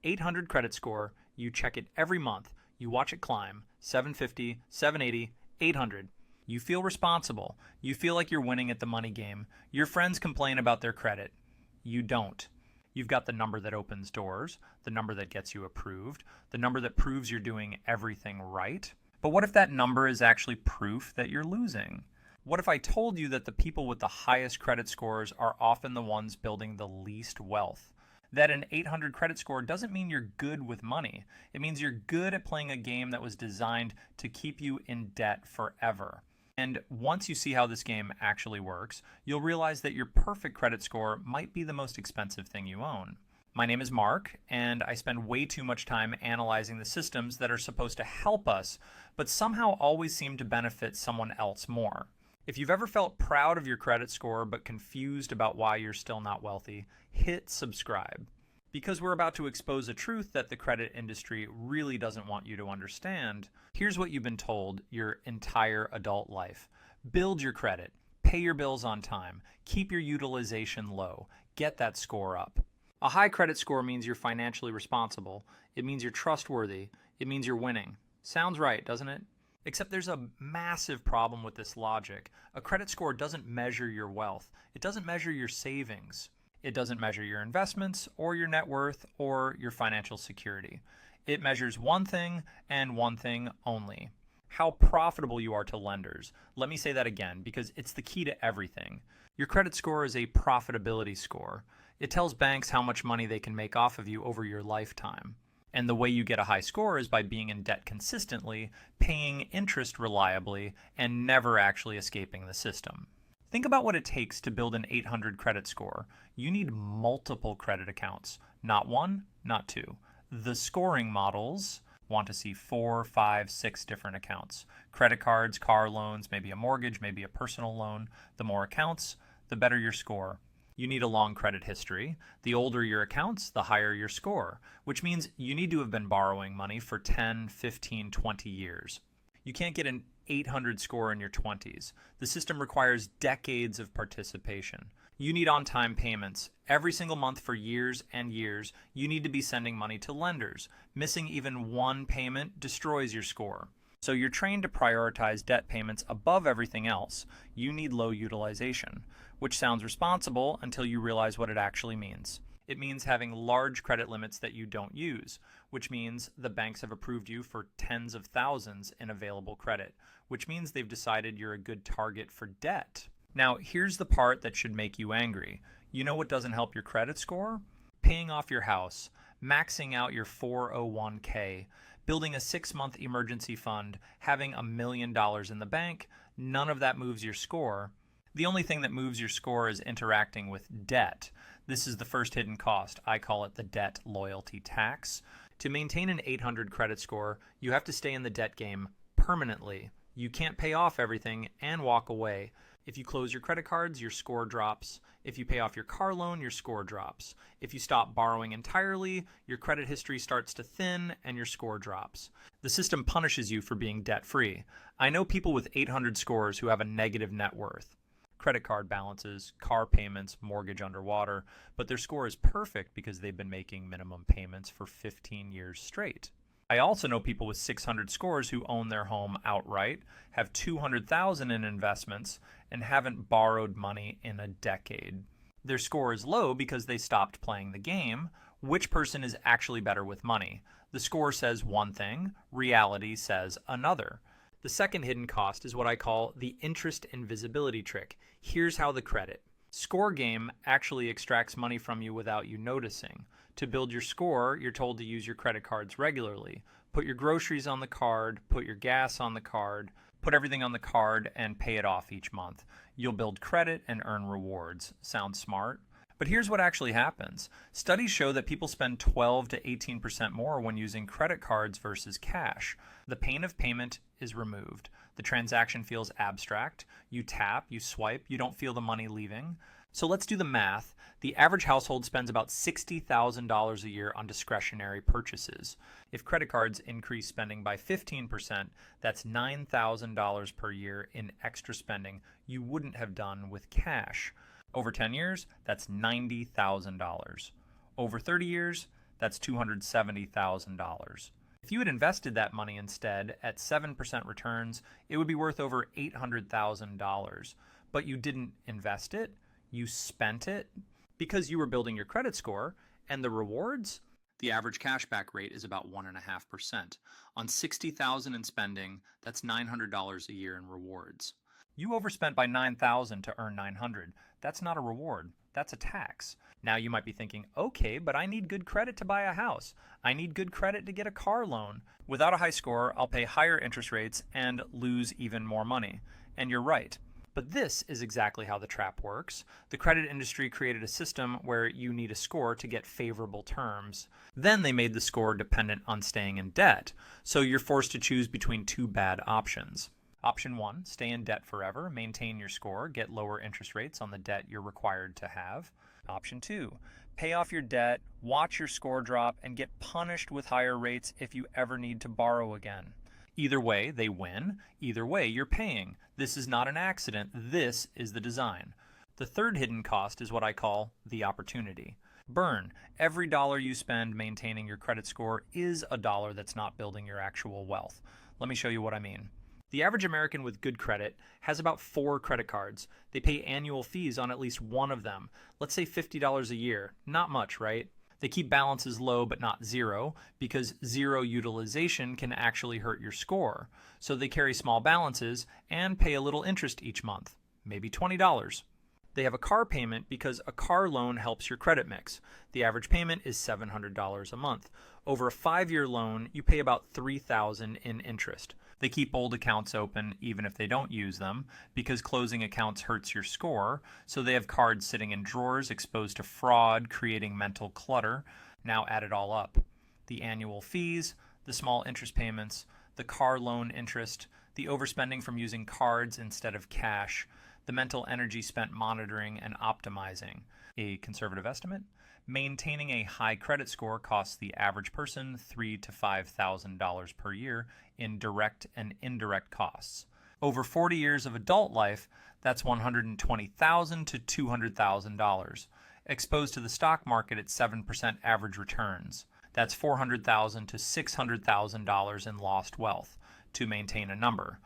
800 credit score, you check it every month, you watch it climb 750, 780, 800. You feel responsible. You feel like you're winning at the money game. Your friends complain about their credit. You don't. You've got the number that opens doors, the number that gets you approved, the number that proves you're doing everything right. But what if that number is actually proof that you're losing? What if I told you that the people with the highest credit scores are often the ones building the least wealth? That an 800 credit score doesn't mean you're good with money. It means you're good at playing a game that was designed to keep you in debt forever. And once you see how this game actually works, you'll realize that your perfect credit score might be the most expensive thing you own. My name is Mark, and I spend way too much time analyzing the systems that are supposed to help us, but somehow always seem to benefit someone else more. If you've ever felt proud of your credit score but confused about why you're still not wealthy, hit subscribe. Because we're about to expose a truth that the credit industry really doesn't want you to understand. Here's what you've been told your entire adult life. Build your credit, pay your bills on time, keep your utilization low, get that score up. A high credit score means you're financially responsible. It means you're trustworthy. It means you're winning. Sounds right, doesn't it? Except there's a massive problem with this logic. A credit score doesn't measure your wealth. It doesn't measure your savings. It doesn't measure your investments or your net worth or your financial security. It measures one thing and one thing only: how profitable you are to lenders. Let me say that again because it's the key to everything. Your credit score is a profitability score. It tells banks how much money they can make off of you over your lifetime. And the way you get a high score is by being in debt consistently, paying interest reliably, and never actually escaping the system. Think about what it takes to build an 800 credit score. You need multiple credit accounts, not one, not two. The scoring models want to see 4, 5, 6 different accounts. Credit cards, car loans, maybe a mortgage, maybe a personal loan. The more accounts, the better your score. You need a long credit history. The older your accounts, the higher your score, which means you need to have been borrowing money for 10, 15, 20 years. You can't get an 800 score in your 20s. The system requires decades of participation. You need on-time payments. Every single month for years and years, you need to be sending money to lenders. Missing even one payment destroys your score. So you're trained to prioritize debt payments above everything else. You need low utilization, which sounds responsible until you realize what it actually means. It means having large credit limits that you don't use, which means the banks have approved you for tens of thousands in available credit, which means they've decided you're a good target for debt. Now, here's the part that should make you angry. You know what doesn't help your credit score? Paying off your house, maxing out your 401k, building a 6-month emergency fund, having $1 million in the bank. None of that moves your score. The only thing that moves your score is interacting with debt. This is the first hidden cost. I call it the debt loyalty tax. To maintain an 800 credit score, you have to stay in the debt game permanently. You can't pay off everything and walk away. If you close your credit cards, your score drops. If you pay off your car loan, your score drops. If you stop borrowing entirely, your credit history starts to thin and your score drops. The system punishes you for being debt-free. I know people with 800 scores who have a negative net worth. Credit card balances, car payments, mortgage underwater, but their score is perfect because they've been making minimum payments for 15 years straight. I also know people with 600 scores who own their home outright, have 200,000 in investments, and haven't borrowed money in a decade. Their score is low because they stopped playing the game. Which person is actually better with money? The score says one thing, reality says another. The second hidden cost is what I call the interest invisibility trick. Here's how the credit score game actually extracts money from you without you noticing. To build your score, you're told to use your credit cards regularly. Put your groceries on the card, put your gas on the card, put everything on the card and pay it off each month. You'll build credit and earn rewards. Sounds smart? But here's what actually happens. Studies show that people spend 12 to 18% more when using credit cards versus cash. The pain of payment is removed. The transaction feels abstract. You tap, you swipe, you don't feel the money leaving. So let's do the math. The average household spends about $60,000 a year on discretionary purchases. If credit cards increase spending by 15%, that's $9,000 per year in extra spending you wouldn't have done with cash. Over 10 years, that's $90,000. Over 30 years, That's $270,000. If you had invested that money instead at 7% returns, it would be worth over $800,000. But you didn't invest it, you spent it because you were building your credit score, and the rewards? The average cashback rate is about 1.5%. On $60,000 in spending, that's $900 a year in rewards. You overspent by $9,000 to earn $900. That's not a reward, that's a tax. Now you might be thinking, okay, but I need good credit to buy a house. I need good credit to get a car loan. Without a high score, I'll pay higher interest rates and lose even more money. And you're right. But this is exactly how the trap works. The credit industry created a system where you need a score to get favorable terms. Then they made the score dependent on staying in debt. So you're forced to choose between two bad options. Option 1, stay in debt forever, maintain your score, get lower interest rates on the debt you're required to have. Option 2, pay off your debt, watch your score drop, and get punished with higher rates if you ever need to borrow again. Either way, they win. Either way, you're paying. This is not an accident. This is the design. The third hidden cost is what I call the opportunity. Burn. Every dollar you spend maintaining your credit score is a dollar that's not building your actual wealth. Let me show you what I mean. The average American with good credit has about 4 credit cards. They pay annual fees on at least one of them. Let's say $50 a year. Not much, right? They keep balances low but not zero, because zero utilization can actually hurt your score. So they carry small balances and pay a little interest each month, maybe $20. They have a car payment because a car loan helps your credit mix. The average payment is $700 a month. Over a 5-year loan, you pay about $3,000 in interest. They keep old accounts open even if they don't use them, because closing accounts hurts your score, so they have cards sitting in drawers exposed to fraud, creating mental clutter. Now add it all up. The annual fees, the small interest payments, the car loan interest, the overspending from using cards instead of cash, the mental energy spent monitoring and optimizing. A conservative estimate? Maintaining a high credit score costs the average person $3,000 to $5,000 per year in direct and indirect costs. Over 40 years of adult life, that's $120,000 to $200,000. Exposed to the stock market at 7% average returns, that's $400,000 to $600,000 in lost wealth. To maintain a number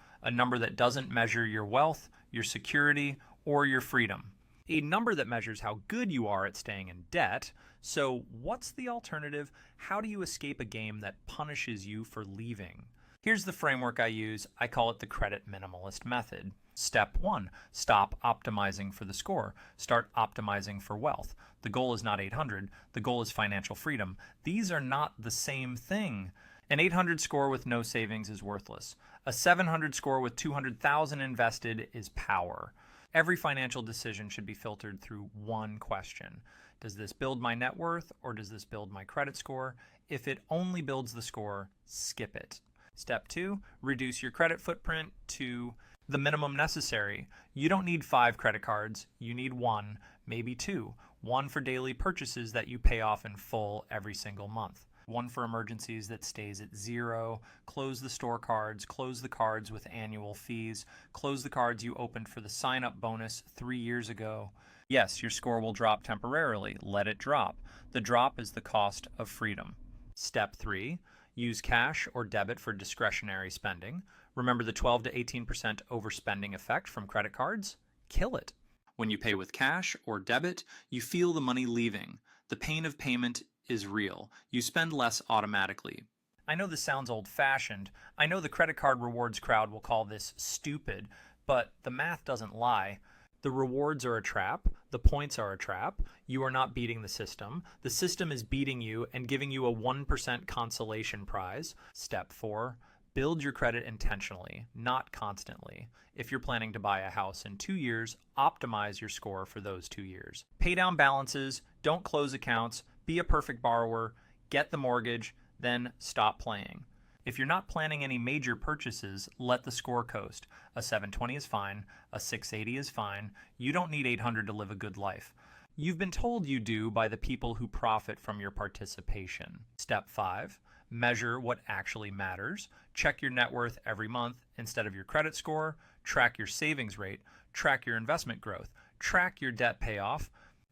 that doesn't measure your wealth, your security, or your freedom. A number that measures how good you are at staying in debt. So what's the alternative? How do you escape a game that punishes you for leaving? Here's the framework I use. I call it the credit minimalist method. Step 1, stop optimizing for the score. Start optimizing for wealth. The goal is not 800. The goal is financial freedom. These are not the same thing. An 800 score with no savings is worthless. A 700 score with 200,000 invested is power. Every financial decision should be filtered through one question. Does this build my net worth, or does this build my credit score? If it only builds the score, skip it. Step 2, reduce your credit footprint to the minimum necessary. You don't need 5 credit cards. You need 1, maybe 2. 1 for daily purchases that you pay off in full every single month. 1 for emergencies that stays at 0. Close the store cards. Close the cards with annual fees. Close the cards you opened for the sign-up bonus 3 years ago. Yes, your score will drop temporarily. Let it drop. The drop is the cost of freedom. Step 3, use cash or debit for discretionary spending. Remember the 12 to 18% overspending effect from credit cards? Kill it. When you pay with cash or debit, you feel the money leaving. The pain of payment is real. You spend less automatically. I know this sounds old-fashioned. I know the credit card rewards crowd will call this stupid, but the math doesn't lie. The rewards are a trap. The points are a trap. You are not beating the system. The system is beating you and giving you a 1% consolation prize. Step 4, build your credit intentionally, not constantly. If you're planning to buy a house in 2 years, optimize your score for those 2 years. Pay down balances, don't close accounts, be a perfect borrower, get the mortgage, then stop playing. If you're not planning any major purchases, let the score coast. A 720 is fine, a 680 is fine. You don't need 800 to live a good life. You've been told you do by the people who profit from your participation. Step 5, measure what actually matters. Check your net worth every month instead of your credit score. Track your savings rate. Track your investment growth. Track your debt payoff.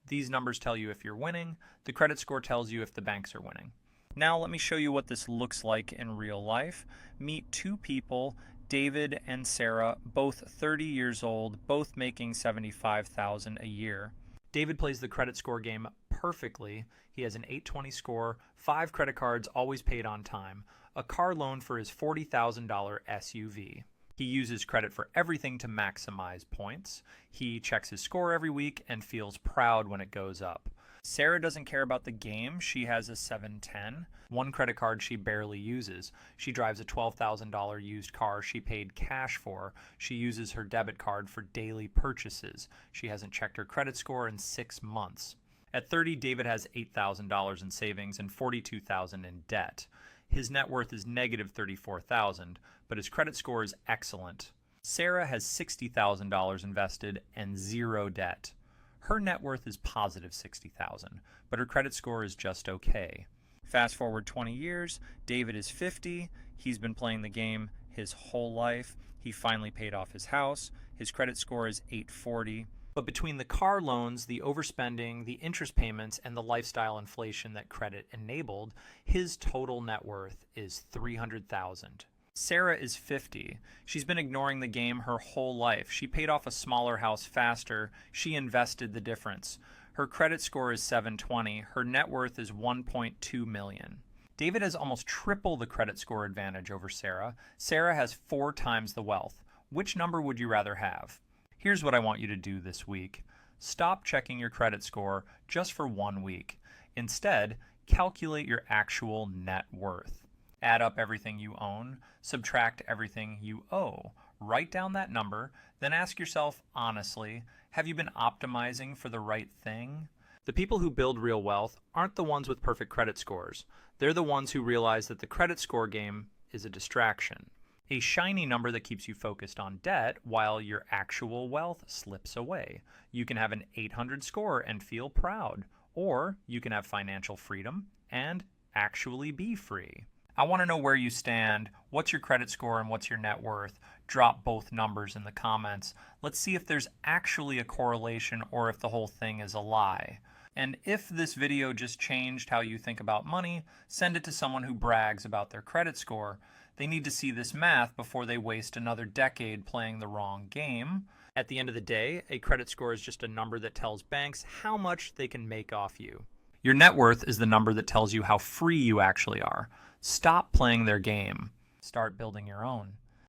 These numbers tell you if you're winning. The credit score tells you if the banks are winning. Now let me show you what this looks like in real life. Meet two people, David and Sarah, both 30 years old, both making $75,000 a year. David plays the credit score game perfectly. He has an 820 score, 5 credit cards always paid on time, a car loan for his $40,000 SUV. He uses credit for everything to maximize points. He checks his score every week and feels proud when it goes up. Sarah doesn't care about the game. She has a 710. One credit card she barely uses. She drives a $12,000 used car she paid cash for. She uses her debit card for daily purchases. She hasn't checked her credit score in 6 months. At 30, David has $8,000 in savings and $42,000 in debt. His net worth is negative $34,000, but his credit score is excellent. Sarah has $60,000 invested and 0 debt. Her net worth is positive $60,000, but her credit score is just okay. Fast forward 20 years, David is 50. He's been playing the game his whole life. He finally paid off his house. His credit score is 840. But between the car loans, the overspending, the interest payments, and the lifestyle inflation that credit enabled, his total net worth is $300,000. Sarah is 50. She's been ignoring the game her whole life. She paid off a smaller house faster. She invested the difference. Her credit score is 720. Her net worth is $1.2 million. David has almost triple the credit score advantage over Sarah. Sarah has 4 times the wealth. Which number would you rather have? Here's what I want you to do this week. Stop checking your credit score just for 1 week. Instead, calculate your actual net worth. Add up everything you own, subtract everything you owe. Write down that number, then ask yourself honestly, have you been optimizing for the right thing? The people who build real wealth aren't the ones with perfect credit scores. They're the ones who realize that the credit score game is a distraction. A shiny number that keeps you focused on debt while your actual wealth slips away. You can have an 800 score and feel proud, or you can have financial freedom and actually be free. I want to know where you stand. What's your credit score and what's your net worth? Drop both numbers in the comments. Let's see if there's actually a correlation or if the whole thing is a lie. And if this video just changed how you think about money, send it to someone who brags about their credit score. They need to see this math before they waste another decade playing the wrong game. At the end of the day, a credit score is just a number that tells banks how much they can make off you. Your net worth is the number that tells you how free you actually are. Stop playing their game. Start building your own.